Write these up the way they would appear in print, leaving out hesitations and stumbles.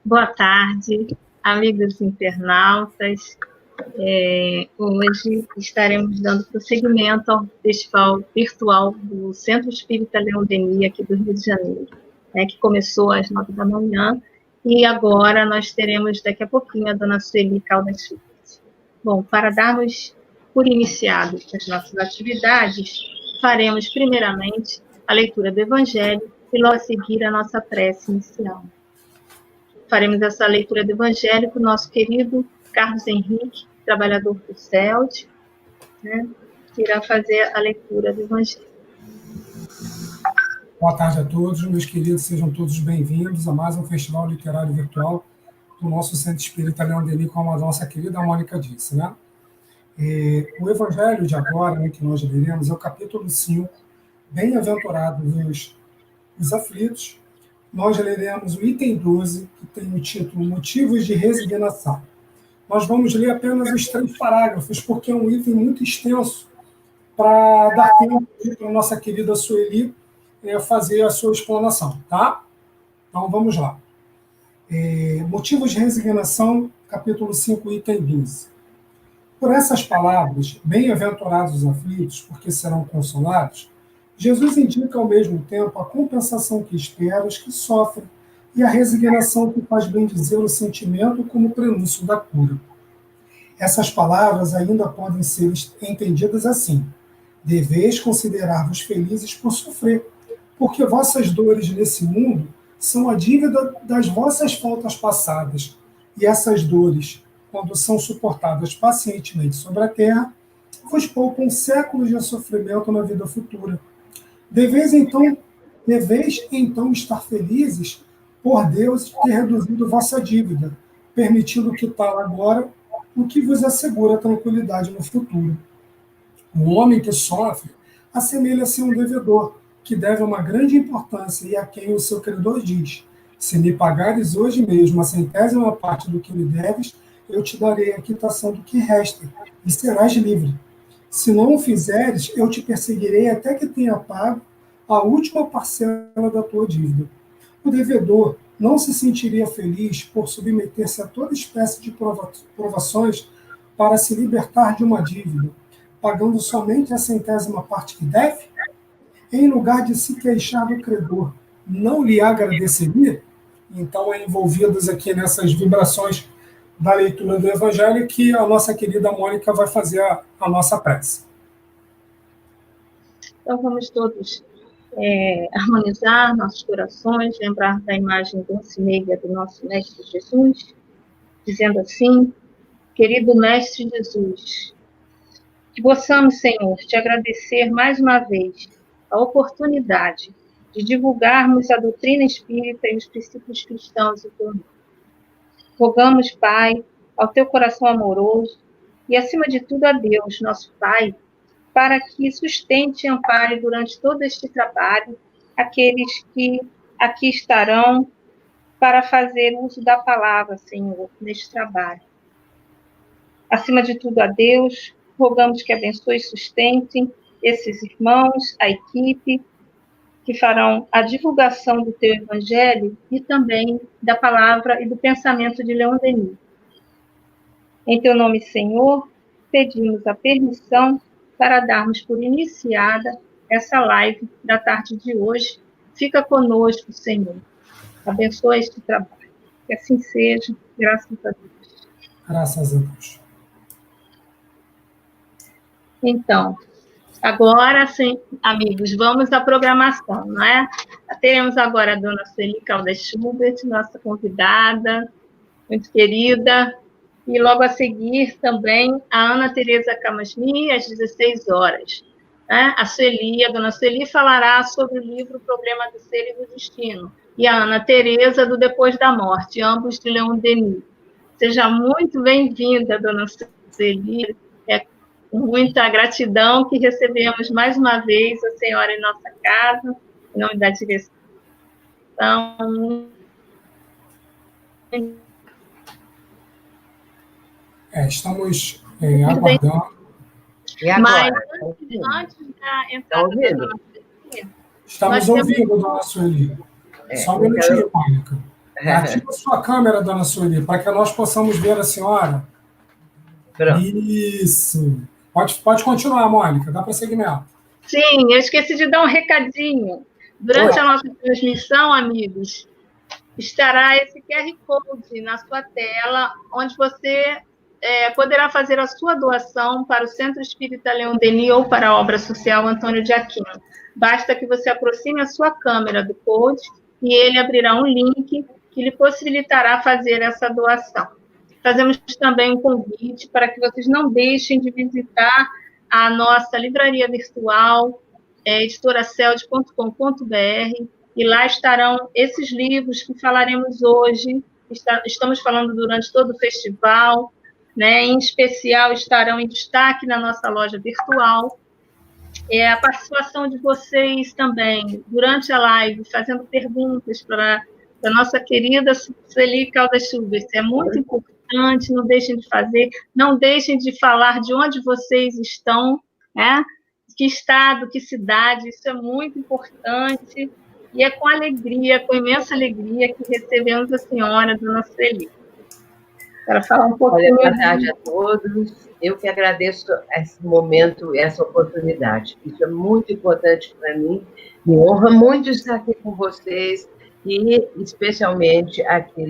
Boa tarde, amigos internautas. Hoje estaremos dando prosseguimento ao festival virtual do Centro Espírita Leão Denis, aqui do Rio de Janeiro, que começou às 9 da manhã, e agora nós teremos daqui a pouquinho a dona Sueli Caldas Schubert. Bom, para darmos por iniciados as nossas atividades, faremos primeiramente a leitura do Evangelho e logo a seguir a nossa prece inicial. Faremos essa leitura do Evangelho com o nosso querido Carlos Henrique, trabalhador do CELT, que irá fazer a leitura do Evangelho. Boa tarde a todos, meus queridos, sejam todos bem-vindos a mais um festival literário virtual do nosso Centro Espírita Leão Denis, como a nossa querida Mônica disse, né? O Evangelho de agora, que nós leremos, é o capítulo 5, Bem-aventurados os aflitos. Nós leremos o item 12, que tem o título Motivos de Resignação. Nós vamos ler apenas os 3 parágrafos, porque é um item muito extenso, para dar tempo para a nossa querida Sueli fazer a sua explanação, tá? Então, vamos lá. Motivos de Resignação, capítulo 5, item 12. Por essas palavras, bem-aventurados os aflitos, porque serão consolados, Jesus indica ao mesmo tempo a compensação que espera os que sofrem e a resignação que faz bem dizer o sentimento como prenúncio da cura. Essas palavras ainda podem ser entendidas assim: deveis considerar-vos felizes por sofrer, porque vossas dores nesse mundo são a dívida das vossas faltas passadas, e essas dores, quando são suportadas pacientemente sobre a terra, vos poupam séculos de sofrimento na vida futura. Deveis então estar felizes por Deus ter reduzido vossa dívida, permitindo quitar agora o que vos assegura tranquilidade no futuro. O homem que sofre assemelha-se a um devedor, que deve uma grande importância e a quem o seu credor diz: se me pagares hoje mesmo a 100ª parte do que me deves, eu te darei a quitação do que resta, e serás livre. Se não o fizeres, eu te perseguirei até que tenha pago a última parcela da tua dívida. O devedor não se sentiria feliz por submeter-se a toda espécie de provações para se libertar de uma dívida, pagando somente a 100ª parte que deve? Em lugar de se queixar do credor, não lhe agradeceria? Então, envolvidos aqui nessas vibrações da leitura do Evangelho, que a nossa querida Mônica vai fazer a nossa prece. Então, vamos todos harmonizar nossos corações, lembrar da imagem doce e meiga do nosso Mestre Jesus, dizendo assim: querido Mestre Jesus, que possamos, Senhor, te agradecer mais uma vez a oportunidade de divulgarmos a doutrina espírita e os princípios cristãos em teu nome. Rogamos, Pai, ao teu coração amoroso e, acima de tudo, a Deus, nosso Pai, para que sustente e ampare durante todo este trabalho aqueles que aqui estarão para fazer uso da palavra, Senhor, neste trabalho. Acima de tudo, a Deus, rogamos que abençoe e sustente esses irmãos, a equipe, que farão a divulgação do teu Evangelho e também da palavra e do pensamento de Leão Denis. Em teu nome, Senhor, pedimos a permissão para darmos por iniciada essa live da tarde de hoje. Fica conosco, Senhor. Abençoa este trabalho. Que assim seja, graças a Deus. Graças a Deus. Então, agora, sim, amigos, vamos à programação, não é? Teremos agora a dona Sueli Caldas Schubert, nossa convidada, muito querida, e logo a seguir também a Ana Tereza Camasmi, às 16 horas. A Sueli, a dona Sueli falará sobre o livro O Problema do Ser e do Destino, e a Ana Tereza do Depois da Morte, ambos de Leão Denis. Seja muito bem-vinda, dona Sueli. É com muita gratidão que recebemos mais uma vez a senhora em nossa casa, em nome da direção. Estamos aguardando. Mas antes da entrada da dona Sueli, estamos ouvindo, dona Sueli. Só um minutinho, Mônica. Ativa a sua câmera, dona Sueli, para que nós possamos ver a senhora. Pronto. Isso. Pode continuar, Mônica, dá prosseguimento. Sim, eu esqueci de dar um recadinho. Durante a nossa transmissão, amigos, estará esse QR Code na sua tela, onde você poderá fazer a sua doação para o Centro Espírita Leon Denis ou para a obra social Antônio de Aquino. Basta que você aproxime a sua câmera do code e ele abrirá um link que lhe possibilitará fazer essa doação. Fazemos também um convite para que vocês não deixem de visitar a nossa livraria virtual, editoracelde.com.br, e lá estarão esses livros que falaremos hoje, estamos falando durante todo o festival, né? Em especial estarão em destaque na nossa loja virtual. A participação de vocês também, durante a live, fazendo perguntas para a nossa querida Sueli Caldas Schubert, é muito importante, não deixem de fazer, não deixem de falar de onde vocês estão, né? Que estado, que cidade, isso é muito importante, e é com alegria, com imensa alegria, que recebemos a senhora, dona Sueli. Para falar um pouquinho. Boa tarde a todos. Eu que agradeço esse momento, essa oportunidade. Isso é muito importante para mim. Me honra muito estar aqui com vocês e, especialmente, aqui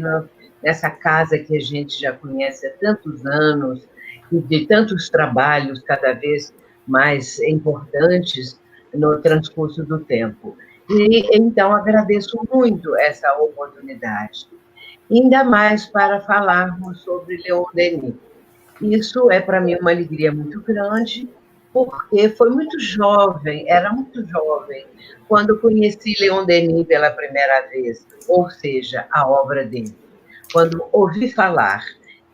nessa casa que a gente já conhece há tantos anos e de tantos trabalhos cada vez mais importantes no transcurso do tempo. E, então, agradeço muito essa oportunidade. Ainda mais para falarmos sobre Leon Denis. Isso é, para mim, uma alegria muito grande, porque foi muito jovem, era muito jovem, quando conheci Leon Denis pela primeira vez, ou seja, a obra dele. Quando ouvi falar,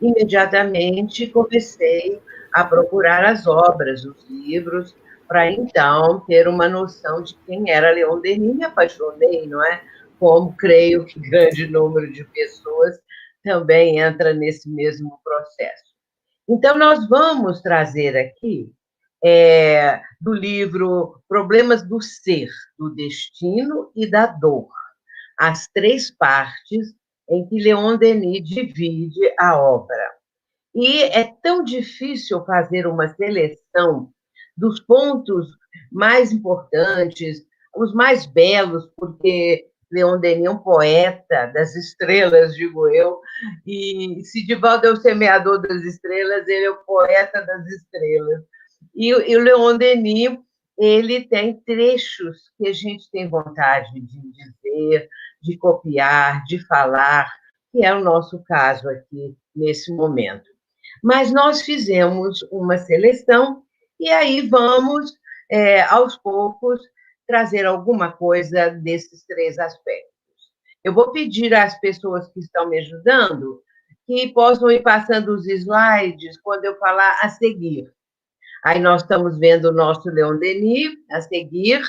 imediatamente comecei a procurar as obras, os livros, para então ter uma noção de quem era Leon Denis. Me apaixonei, não é? Como creio que grande número de pessoas também entra nesse mesmo processo. Então, nós vamos trazer aqui do livro Problemas do Ser, do Destino e da Dor, as três partes em que Leon Denis divide a obra. E é tão difícil fazer uma seleção dos pontos mais importantes, os mais belos, porque Leon Denis é um poeta das estrelas, digo eu, e se Divaldo é o semeador das estrelas, ele é o poeta das estrelas. E o Leon Denis, ele tem trechos que a gente tem vontade de dizer, de copiar, de falar, que é o nosso caso aqui nesse momento. Mas nós fizemos uma seleção e aí vamos, aos poucos, trazer alguma coisa desses três aspectos. Eu vou pedir às pessoas que estão me ajudando que possam ir passando os slides quando eu falar a seguir. Aí nós estamos vendo o nosso Leon Denis a seguir,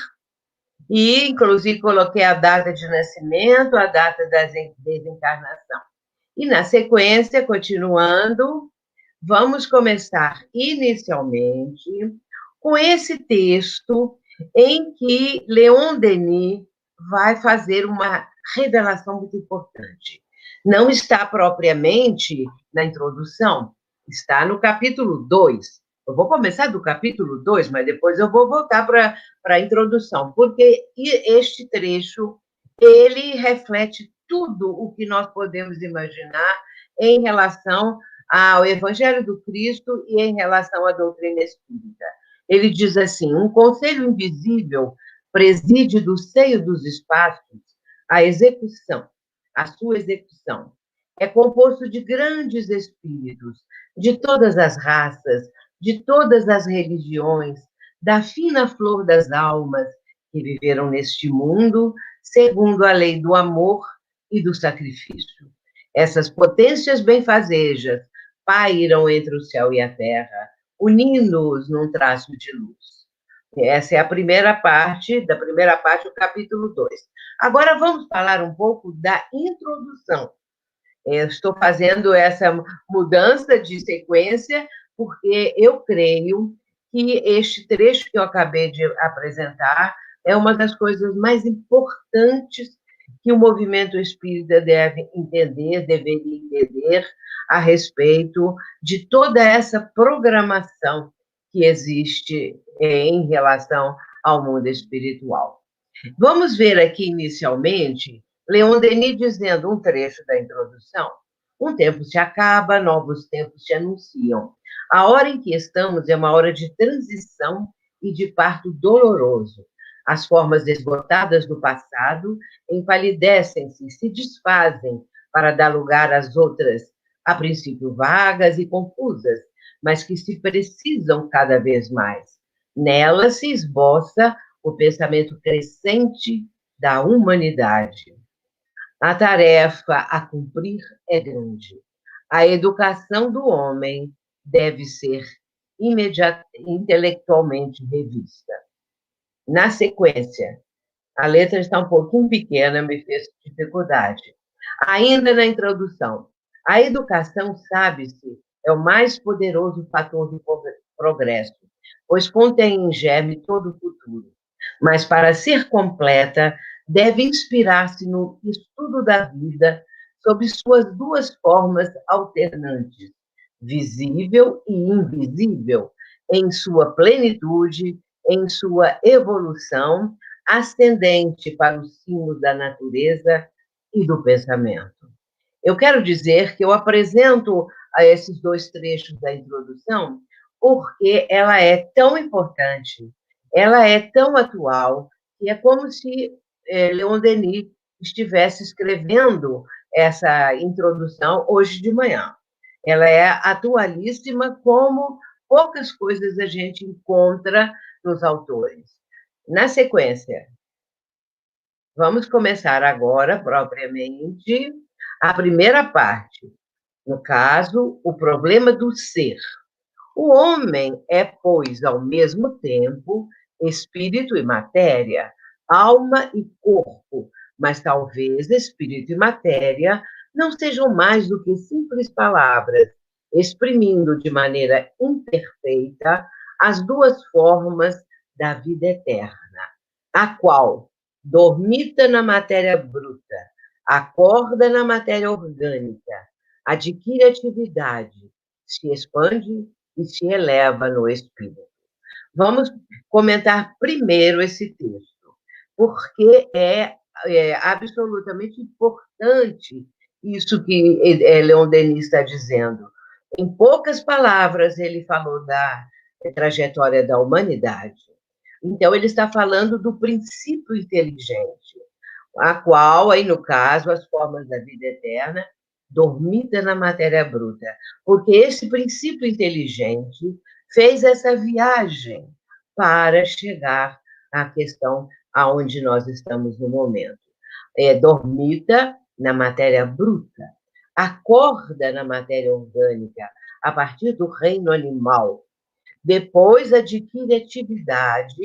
e, inclusive, coloquei a data de nascimento, a data da desencarnação. E, na sequência, continuando, vamos começar inicialmente com esse texto em que Leon Denis vai fazer uma revelação muito importante. Não está propriamente na introdução, está no capítulo 2. Eu vou começar do capítulo 2, mas depois eu vou voltar para a introdução, porque este trecho, ele reflete tudo o que nós podemos imaginar em relação ao Evangelho do Cristo e em relação à doutrina espírita. Ele diz assim: um conselho invisível preside do seio dos espaços a execução, a sua execução. É composto de grandes espíritos, de todas as raças, de todas as religiões, da fina flor das almas que viveram neste mundo, segundo a lei do amor e do sacrifício. Essas potências benfazejas pairam entre o céu e a terra, unindo-os num traço de luz. Essa é a primeira parte, do capítulo 2. Agora vamos falar um pouco da introdução. Eu estou fazendo essa mudança de sequência porque eu creio que este trecho que eu acabei de apresentar é uma das coisas mais importantes que o movimento espírita deveria entender a respeito de toda essa programação que existe em relação ao mundo espiritual. Vamos ver aqui, inicialmente, Leon Denis dizendo um trecho da introdução. Um tempo se acaba, novos tempos se anunciam. A hora em que estamos é uma hora de transição e de parto doloroso. As formas esgotadas do passado empalidecem-se, se desfazem para dar lugar às outras, a princípio vagas e confusas, mas que se precisam cada vez mais. Nelas se esboça o pensamento crescente da humanidade. A tarefa a cumprir é grande. A educação do homem deve ser intelectualmente revista. Na sequência, a letra está um pouquinho pequena, me fez dificuldade. Ainda na introdução, a educação, sabe-se, é o mais poderoso fator do progresso, pois contém em germe todo o futuro. Mas, para ser completa, deve inspirar-se no estudo da vida sob suas duas formas alternantes, visível e invisível, em sua plenitude, em sua evolução, ascendente para os cimos da natureza e do pensamento. Eu quero dizer que eu apresento a esses dois trechos da introdução porque ela é tão importante, ela é tão atual, que é como se Leon Denis estivesse escrevendo essa introdução hoje de manhã. Ela é atualíssima, como poucas coisas a gente encontra nos autores. Na sequência, vamos começar agora, propriamente, a primeira parte. No caso, o problema do ser. O homem é, pois, ao mesmo tempo, espírito e matéria, alma e corpo, mas talvez espírito e matéria não sejam mais do que simples palavras, exprimindo de maneira imperfeita as duas formas da vida eterna, a qual dormita na matéria bruta, acorda na matéria orgânica, adquire atividade, se expande e se eleva no espírito. Vamos comentar primeiro esse texto, porque é absolutamente importante isso que Leon Denis está dizendo. Em poucas palavras, ele falou da trajetória da humanidade. Então, ele está falando do princípio inteligente, a qual, aí no caso, as formas da vida eterna, dormida na matéria bruta, porque esse princípio inteligente fez essa viagem para chegar à questão aonde nós estamos no momento. Dormida na matéria bruta, acorda na matéria orgânica, a partir do reino animal, depois adquire atividade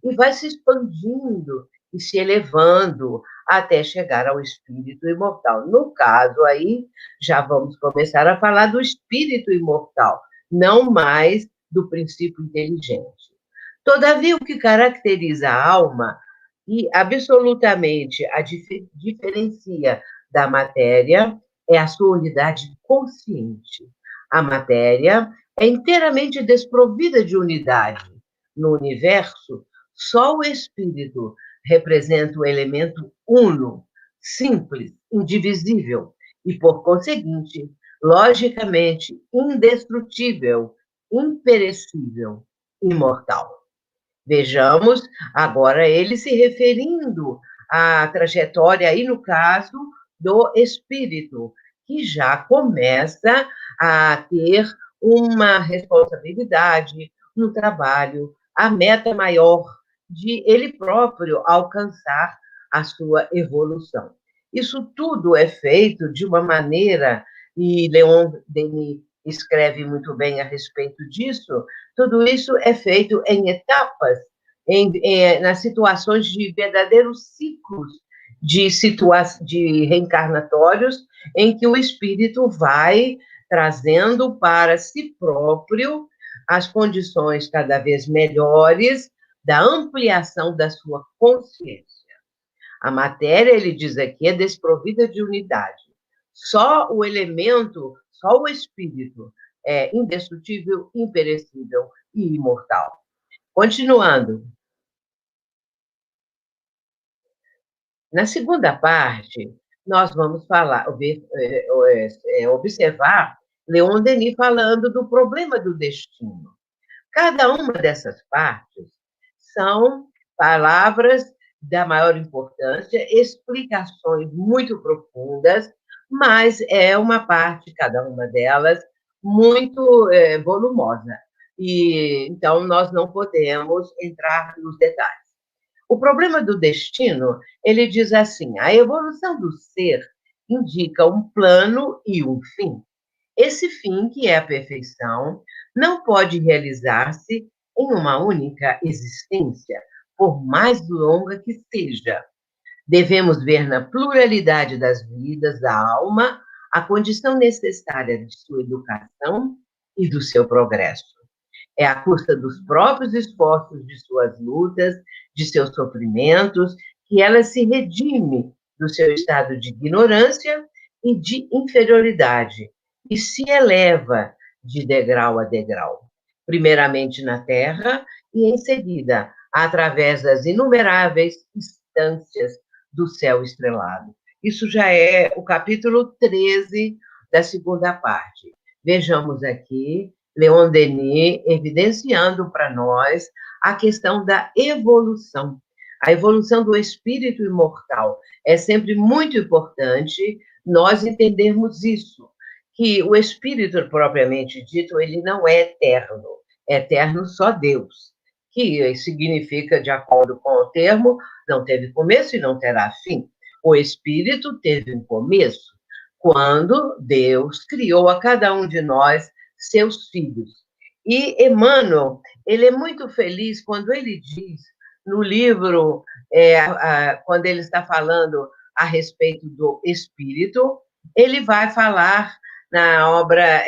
e vai se expandindo e se elevando até chegar ao espírito imortal. No caso aí, já vamos começar a falar do espírito imortal, não mais do princípio inteligente. Todavia, o que caracteriza a alma e absolutamente a diferencia da matéria é a sua unidade consciente. A matéria é inteiramente desprovida de unidade. No universo, só o espírito representa o elemento uno, simples, indivisível e, por conseguinte, logicamente indestrutível, imperecível, imortal. Vejamos agora ele se referindo à trajetória, aí no caso, do espírito, que já começa a ter uma responsabilidade no trabalho, a meta maior de ele próprio alcançar a sua evolução. Isso tudo é feito de uma maneira, e Leon Denis escreve muito bem a respeito disso, tudo isso é feito em etapas, nas situações de verdadeiros ciclos de reencarnatórios, em que o espírito vai trazendo para si próprio as condições cada vez melhores da ampliação da sua consciência. A matéria, ele diz aqui, é desprovida de unidade. Só o elemento, só o espírito é indestrutível, imperecível e imortal. Continuando. Na segunda parte, nós vamos observar Leon Denis falando do problema do destino. Cada uma dessas partes são palavras da maior importância, explicações muito profundas, mas é uma parte, cada uma delas, muito volumosa. E, então, nós não podemos entrar nos detalhes. O problema do destino, ele diz assim: a evolução do ser indica um plano e um fim. Esse fim, que é a perfeição, não pode realizar-se em uma única existência, por mais longa que seja. Devemos ver na pluralidade das vidas da alma a condição necessária de sua educação e do seu progresso. É à custa dos próprios esforços, de suas lutas, de seus sofrimentos, que ela se redime do seu estado de ignorância e de inferioridade, e se eleva de degrau a degrau, primeiramente na terra e, em seguida, através das inumeráveis instâncias do céu estrelado. Isso já é o capítulo 13 da segunda parte. Vejamos aqui Leon Denis evidenciando para nós a questão da evolução. A evolução do espírito imortal. É sempre muito importante nós entendermos isso, que o espírito propriamente dito, ele não é eterno só Deus, que significa, de acordo com o termo, não teve começo e não terá fim. O espírito teve um começo, quando Deus criou a cada um de nós seus filhos. E Emmanuel, ele é muito feliz quando ele diz, no livro, quando ele está falando a respeito do espírito, ele vai falar na obra,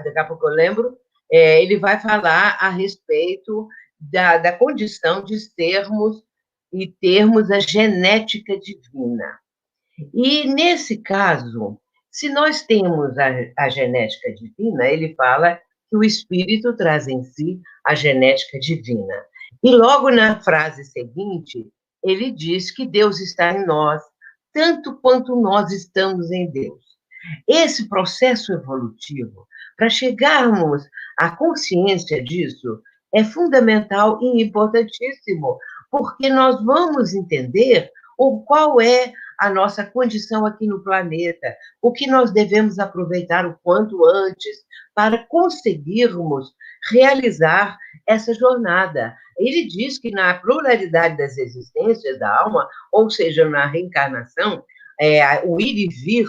daqui a pouco eu lembro, ele vai falar a respeito da condição de sermos e termos a genética divina. E, nesse caso, se nós temos a genética divina, ele fala que o espírito traz em si a genética divina. E logo na frase seguinte, ele diz que Deus está em nós, tanto quanto nós estamos em Deus. Esse processo evolutivo, para chegarmos à consciência disso, é fundamental e importantíssimo, porque nós vamos entender qual é a nossa condição aqui no planeta, o que nós devemos aproveitar o quanto antes para conseguirmos realizar essa jornada. Ele diz que na pluralidade das existências da alma, ou seja, na reencarnação, o ir e vir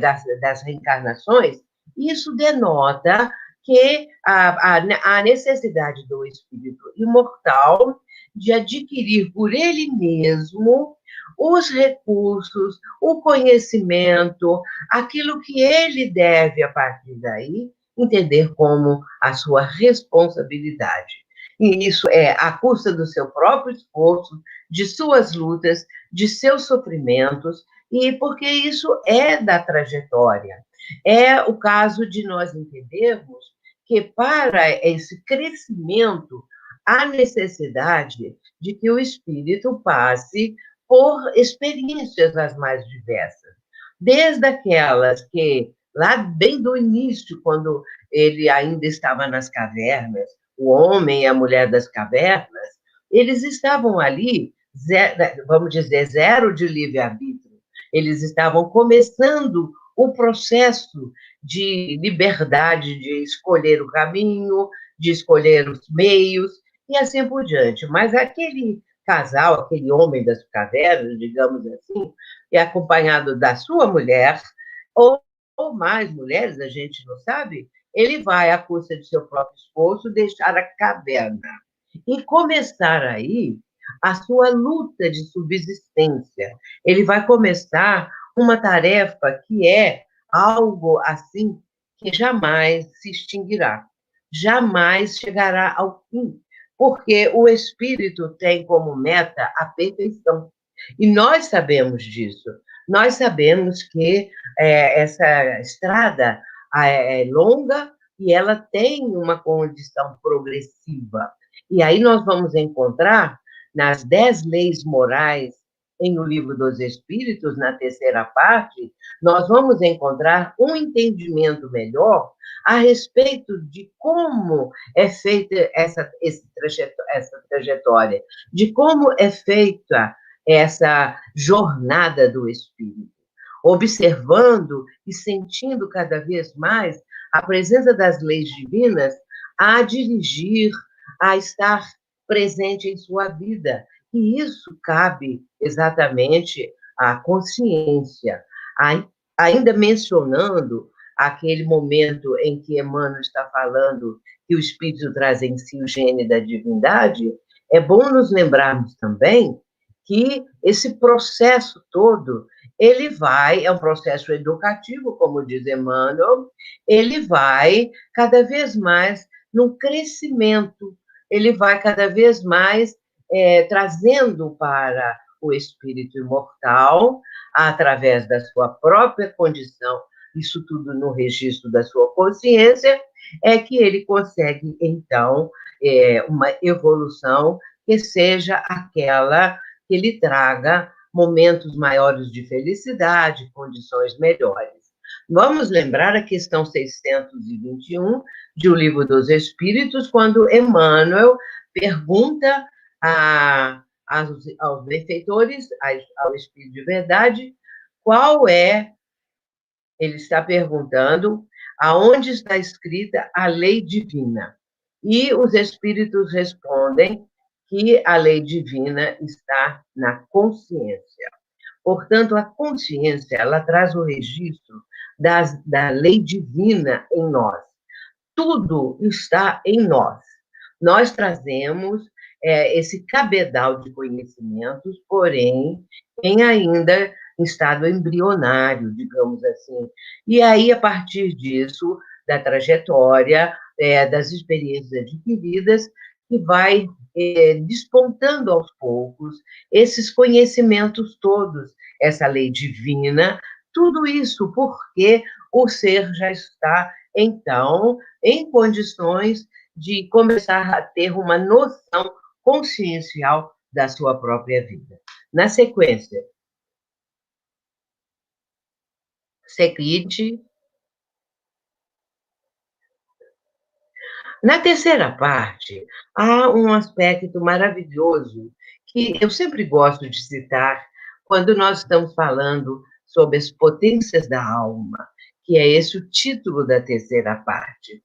das reencarnações, isso denota que a necessidade do espírito imortal de adquirir por ele mesmo os recursos, o conhecimento, aquilo que ele deve, a partir daí, entender como a sua responsabilidade. E isso é à custa do seu próprio esforço, de suas lutas, de seus sofrimentos, e porque isso é da trajetória. É o caso de nós entendermos que, para esse crescimento, há necessidade de que o espírito passe por experiências as mais diversas, desde aquelas que, lá bem do início, quando ele ainda estava nas cavernas, o homem e a mulher das cavernas, eles estavam ali, vamos dizer, zero de livre-arbítrio. Eles estavam começando o processo de liberdade, de escolher o caminho, de escolher os meios, e assim por diante. Mas aquele casal, aquele homem das cavernas, digamos assim, e acompanhado da sua mulher, ou mais mulheres, a gente não sabe, ele vai, à custa de seu próprio esforço, deixar a caverna e começar aí a sua luta de subsistência. Ele vai começar uma tarefa que é algo assim que jamais se extinguirá, jamais chegará ao fim, porque o espírito tem como meta a perfeição. E nós sabemos disso. Nós sabemos que essa estrada é longa e ela tem uma condição progressiva. E aí nós vamos encontrar, nas 10 leis morais, em O Livro dos Espíritos, na terceira parte, nós vamos encontrar um entendimento melhor a respeito de como é feita essa trajetória, de como é feita essa jornada do espírito, observando e sentindo cada vez mais a presença das leis divinas a dirigir, a estar presente em sua vida. E isso cabe exatamente à consciência. Ainda mencionando aquele momento em que Emmanuel está falando que o Espírito traz em si o gene da divindade, é bom nos lembrarmos também que esse processo todo, é um processo educativo, como diz Emmanuel, ele vai cada vez mais num crescimento, ele vai cada vez mais trazendo para o espírito imortal, através da sua própria condição, isso tudo no registro da sua consciência, é que ele consegue, então, uma evolução que seja aquela que lhe traga momentos maiores de felicidade, condições melhores. Vamos lembrar a questão 621 de O Livro dos Espíritos, quando Emmanuel pergunta aos benfeitores, ao Espírito de Verdade, ele está perguntando aonde está escrita a lei divina. E os espíritos respondem que a lei divina está na consciência. Portanto, a consciência, ela traz o registro da lei divina em nós. Tudo está em nós. Nós trazemos esse cabedal de conhecimentos, porém, ainda em estado embrionário, digamos assim. E aí, a partir disso, da trajetória, das experiências adquiridas, que vai despontando aos poucos esses conhecimentos todos, essa lei divina, tudo isso porque o ser já está, então, em condições de começar a ter uma noção consciencial da sua própria vida. Na sequência, seguinte, na terceira parte, há um aspecto maravilhoso que eu sempre gosto de citar quando nós estamos falando sobre as potências da alma, que é esse o título da terceira parte.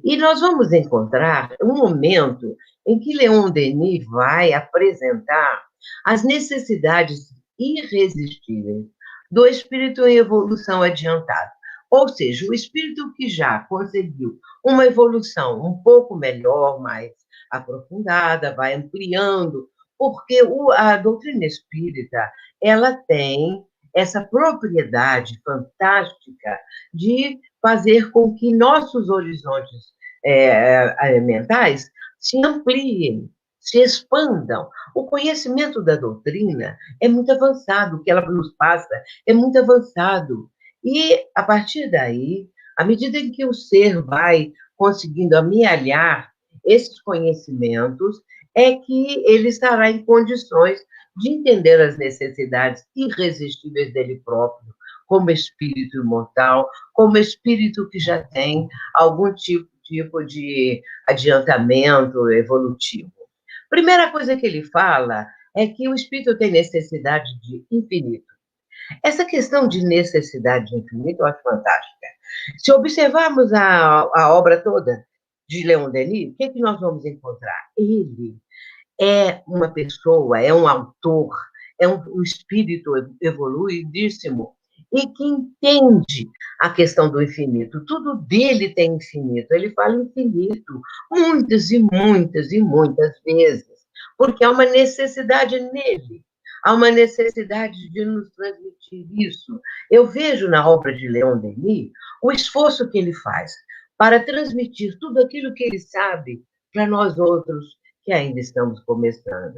E nós vamos encontrar um momento em que Leon Denis vai apresentar as necessidades irresistíveis do espírito em evolução adiantada. Ou seja, o espírito que já conseguiu uma evolução um pouco melhor, mais aprofundada, vai ampliando, porque a doutrina espírita, ela tem essa propriedade fantástica de fazer com que nossos horizontes mentais se ampliem, se expandam. O conhecimento da doutrina é muito avançado, o que ela nos passa é muito avançado. E, a partir daí, à medida em que o ser vai conseguindo amealhar esses conhecimentos, é que ele estará em condições de entender as necessidades irresistíveis dele próprio, como espírito imortal, como espírito que já tem algum tipo de adiantamento evolutivo. Primeira coisa que ele fala é que o espírito tem necessidade de infinito. Essa questão de necessidade de infinito eu acho fantástica. Se observarmos a obra toda de Leon Denis, o que nós vamos encontrar? Ele é uma pessoa, é um autor, é um espírito evoluidíssimo e que entende a questão do infinito. Tudo dele tem infinito. Ele fala infinito muitas e muitas e muitas vezes, porque há uma necessidade nele. Há uma necessidade de nos transmitir isso. Eu vejo na obra de Leon Denis o esforço que ele faz para transmitir tudo aquilo que ele sabe para nós outros que ainda estamos começando.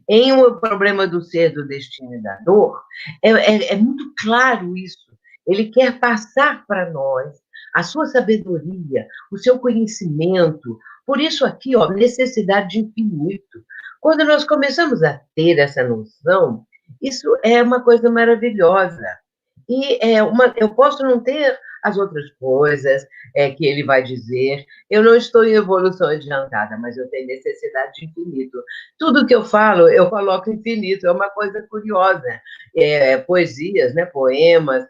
Em O Problema do Ser, do Destino e da Dor, é muito claro isso. Ele quer passar para nós a sua sabedoria, o seu conhecimento. Por isso aqui, ó, necessidade de infinito. Quando nós começamos a ter essa noção, isso é uma coisa maravilhosa. E eu posso não ter as outras coisas que ele vai dizer. Eu não estou em evolução adiantada, mas eu tenho necessidade de infinito. Tudo que eu falo, eu coloco infinito. É uma coisa curiosa. Poesias, né, poemas,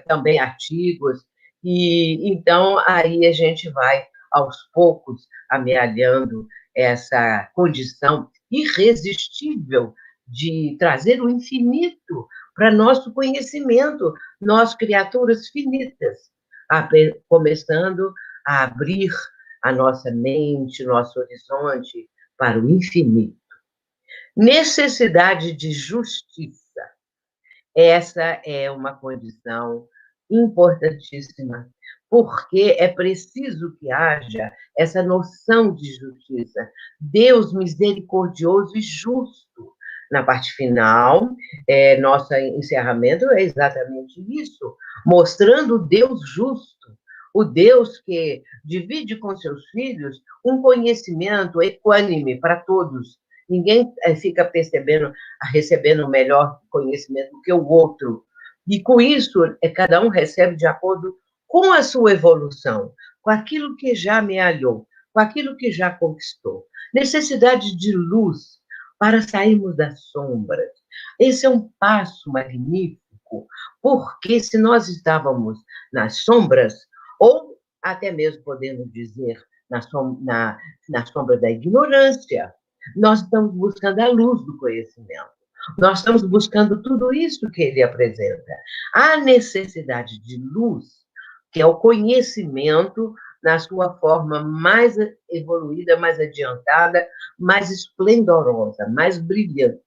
também artigos. E então aí a gente vai aos poucos amealhando essa condição irresistível de trazer o infinito para nosso conhecimento, nós, criaturas finitas, começando a abrir a nossa mente, nosso horizonte para o infinito. Necessidade de justiça. Essa é uma condição importantíssima, porque é preciso que haja essa noção de justiça. Deus misericordioso e justo. Na parte final, nosso encerramento é exatamente isso, mostrando o Deus justo, o Deus que divide com seus filhos um conhecimento equânime para todos. Ninguém fica recebendo o melhor conhecimento do que o outro. E com isso, cada um recebe de acordo com a sua evolução, com aquilo que já amealhou, com aquilo que já conquistou. Necessidade de luz para sairmos das sombras. Esse é um passo magnífico, porque se nós estávamos nas sombras, ou até mesmo podemos dizer na sombra da ignorância, nós estamos buscando a luz do conhecimento. Nós estamos buscando tudo isso que ele apresenta. A necessidade de luz, que é o conhecimento na sua forma mais evoluída, mais adiantada, mais esplendorosa, mais brilhante.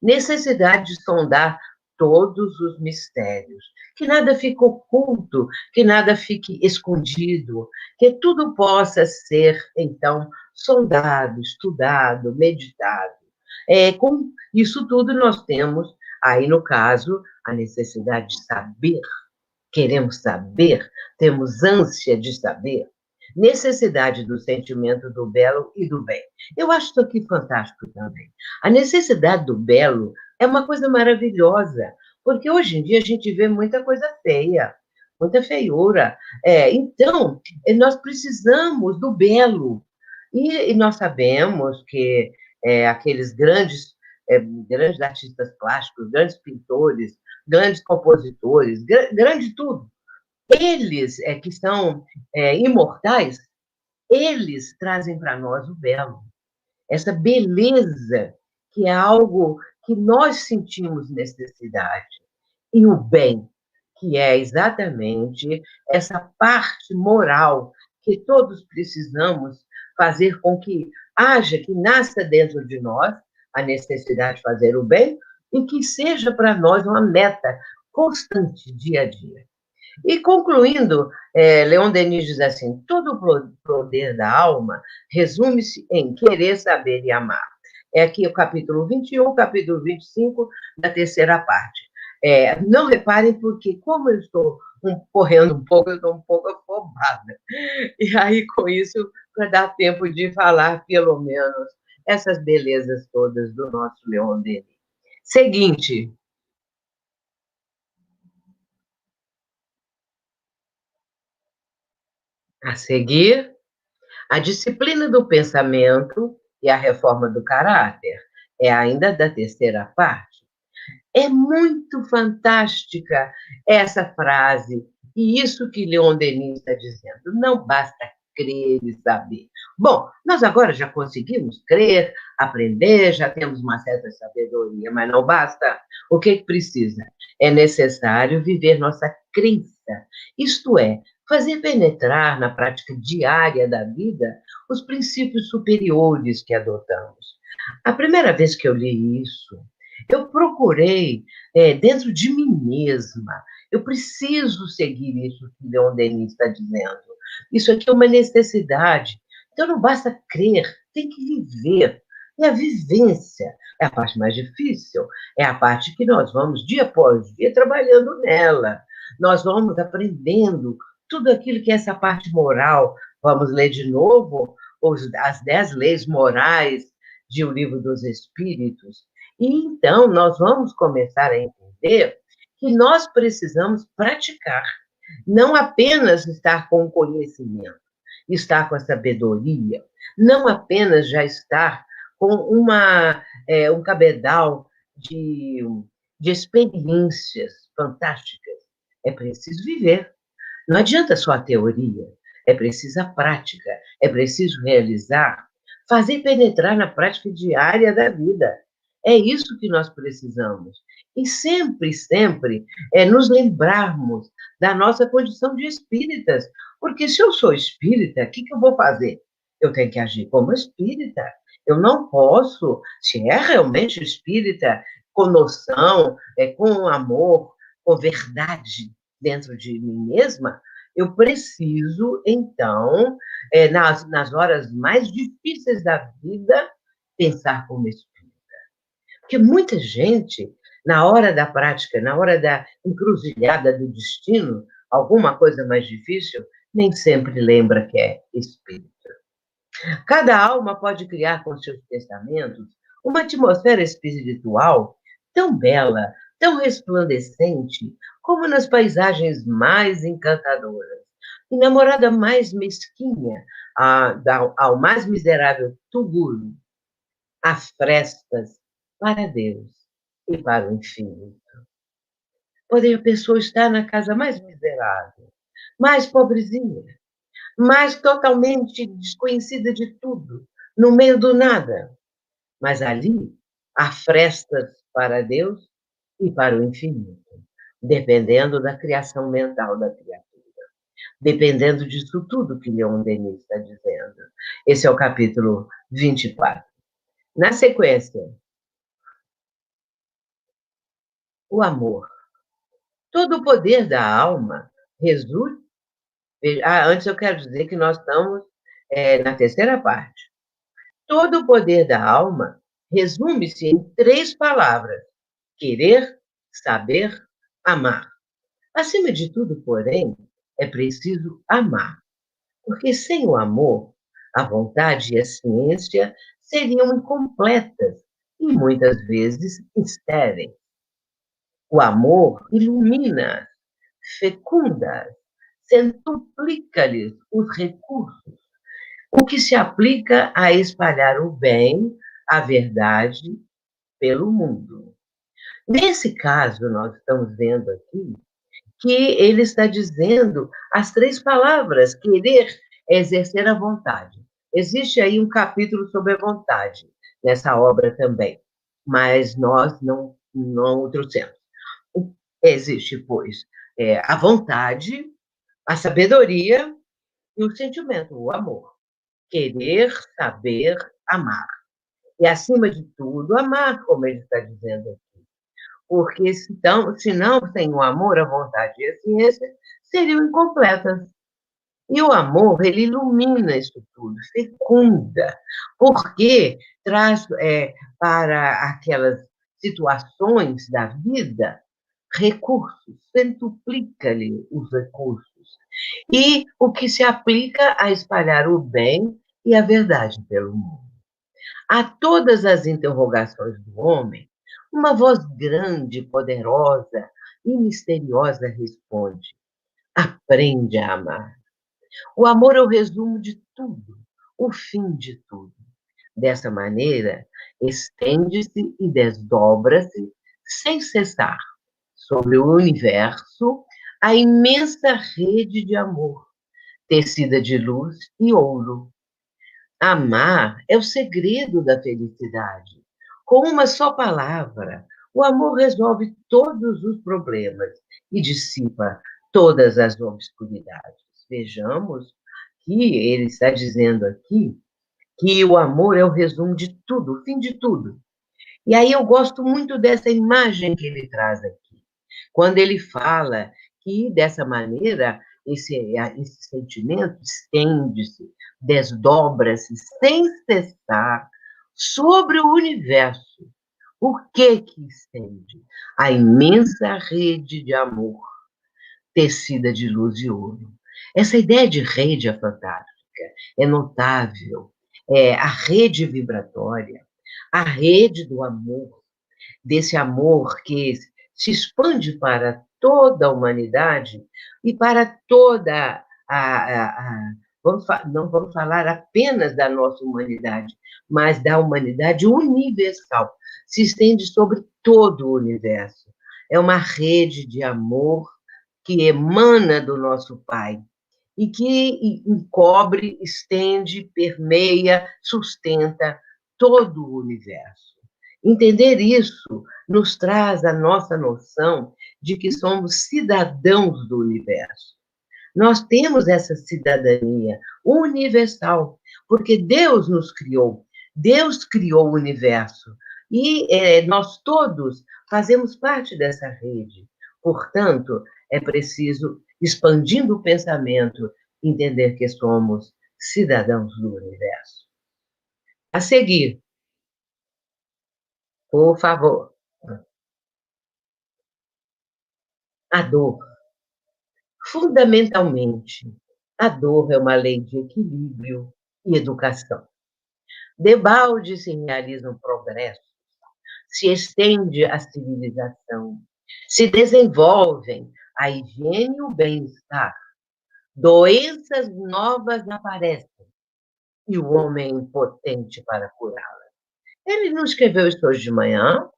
Necessidade de sondar todos os mistérios, que nada fique oculto, que nada fique escondido, que tudo possa ser, então, sondado, estudado, meditado. Com isso tudo nós temos, aí no caso, a necessidade de saber, queremos saber, temos ânsia de saber, necessidade do sentimento do belo e do bem. Eu acho isso aqui fantástico também. A necessidade do belo é uma coisa maravilhosa, porque hoje em dia a gente vê muita coisa feia, muita feiura. Então, nós precisamos do belo. E nós sabemos que aqueles grandes artistas plásticos, grandes pintores, grandes compositores, grande tudo, eles que são imortais, eles trazem para nós o belo, essa beleza que é algo que nós sentimos necessidade, e o bem, que é exatamente essa parte moral que todos precisamos fazer com que haja, que nasça dentro de nós a necessidade de fazer o bem e que seja para nós uma meta constante, dia a dia. E concluindo, Leon Denis diz assim: todo o poder da alma resume-se em querer, saber e amar. É aqui o capítulo 21, capítulo 25, da terceira parte. Não reparem, porque como eu estou correndo um pouco, eu estou um pouco afobada. E aí, com isso, para dar tempo de falar, pelo menos, essas belezas todas do nosso Leon Denis. Seguinte. A seguir, a disciplina do pensamento e a reforma do caráter. É ainda da terceira parte. É muito fantástica essa frase, e isso que Leon Denis está dizendo. Não basta crer e saber. Bom, nós agora já conseguimos crer, aprender, já temos uma certa sabedoria, mas não basta. O que precisa? É necessário viver nossa crença, isto é, fazer penetrar na prática diária da vida os princípios superiores que adotamos. A primeira vez que eu li isso, eu procurei dentro de mim mesma. Eu preciso seguir isso que Leon Denis está dizendo. Isso aqui é uma necessidade. Então, não basta crer, tem que viver. É a vivência. É a parte mais difícil, é a parte que nós vamos, dia após dia, trabalhando nela. Nós vamos aprendendo tudo aquilo que é essa parte moral. Vamos ler de novo as 10 leis morais de O Livro dos Espíritos. E então nós vamos começar a entender que nós precisamos praticar, não apenas estar com o conhecimento, estar com a sabedoria, não apenas já estar com um cabedal de experiências fantásticas. É preciso viver. Não adianta só a teoria, é preciso a prática, é preciso realizar, fazer penetrar na prática diária da vida. É isso que nós precisamos. E sempre, sempre, nos lembrarmos da nossa condição de espíritas. Porque se eu sou espírita, o que eu vou fazer? Eu tenho que agir como espírita. Eu não posso, se é realmente espírita, com noção, com amor, com verdade dentro de mim mesma, eu preciso, então, nas horas mais difíceis da vida, pensar como espírita. Porque muita gente, na hora da prática, na hora da encruzilhada do destino, alguma coisa mais difícil, nem sempre lembra que é espírita. Cada alma pode criar com seus pensamentos uma atmosfera espiritual tão bela, tão resplandecente, como nas paisagens mais encantadoras. E na morada mais mesquinha, ao mais miserável tuguro, há frestas para Deus e para o infinito. Pode a pessoa estar na casa mais miserável, mais pobrezinha, mais totalmente desconhecida de tudo, no meio do nada. Mas ali há frestas para Deus e para o infinito, dependendo da criação mental da criatura, dependendo disso tudo que Leon Denis está dizendo. Esse é o capítulo 24. Na sequência, o amor. Todo o poder da alma resulta. Antes eu quero dizer que nós estamos na terceira parte. Todo o poder da alma resume-se em 3 palavras: querer, saber, amar. Acima de tudo, porém, é preciso amar, porque sem o amor, a vontade e a ciência seriam incompletas e muitas vezes estéreis. O amor ilumina, fecunda, centuplica-lhes os recursos, o que se aplica a espalhar o bem, a verdade, pelo mundo. Nesse caso, nós estamos vendo aqui que ele está dizendo as 3 palavras: querer é exercer a vontade. Existe aí um capítulo sobre a vontade nessa obra também, mas nós não o trouxemos. Existe, pois, a vontade, a sabedoria e o sentimento, o amor. Querer, saber, amar. E, acima de tudo, amar, como ele está dizendo aqui. Porque, senão, sem o amor, a vontade e a ciência seriam incompletas. E o amor, ele ilumina isso tudo, fecunda, porque traz para aquelas situações da vida recursos, centuplica-lhe os recursos. E o que se aplica a espalhar o bem e a verdade pelo mundo. A todas as interrogações do homem, uma voz grande, poderosa e misteriosa responde: aprende a amar. O amor é o resumo de tudo, o fim de tudo. Dessa maneira, estende-se e desdobra-se sem cessar sobre o universo a imensa rede de amor, tecida de luz e ouro. Amar é o segredo da felicidade. Com uma só palavra, o amor resolve todos os problemas e dissipa todas as obscuridades. Vejamos que ele está dizendo aqui que o amor é o resumo de tudo, o fim de tudo. E aí eu gosto muito dessa imagem que ele traz aqui, quando ele fala que, dessa maneira, esse sentimento estende-se, desdobra-se sem cessar sobre o universo O que estende? A imensa rede de amor, tecida de luz e ouro. Essa ideia de rede é fantástica, é notável. É a rede vibratória, a rede do amor, desse amor que se expande para toda a humanidade e para toda não vamos falar apenas da nossa humanidade, mas da humanidade universal. Se estende sobre todo o universo. É uma rede de amor que emana do nosso Pai e que encobre, estende, permeia, sustenta todo o universo. Entender isso nos traz a nossa noção de que somos cidadãos do universo. Nós temos essa cidadania universal, porque Deus nos criou, Deus criou o universo, e nós todos fazemos parte dessa rede. Portanto, é preciso, expandindo o pensamento, entender que somos cidadãos do universo. A seguir, por favor, a dor. Fundamentalmente, a dor é uma lei de equilíbrio e educação. Debalde se realiza um progresso, se estende a civilização, se desenvolvem a higiene e o bem-estar, doenças novas aparecem e o homem é impotente para curá-las. Ele não escreveu isso hoje de manhã,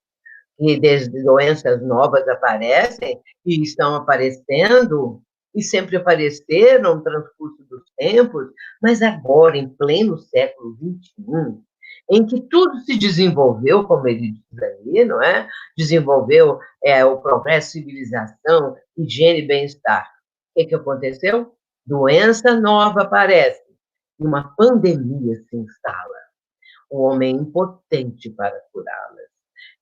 e doenças novas aparecem e estão aparecendo, e sempre apareceram no transcurso dos tempos, mas agora, em pleno século XXI, em que tudo se desenvolveu, como ele diz aí, não é? Desenvolveu o progresso, civilização, higiene e bem-estar. O que aconteceu? Doença nova aparece, e uma pandemia se instala. O homem é impotente para curá-las.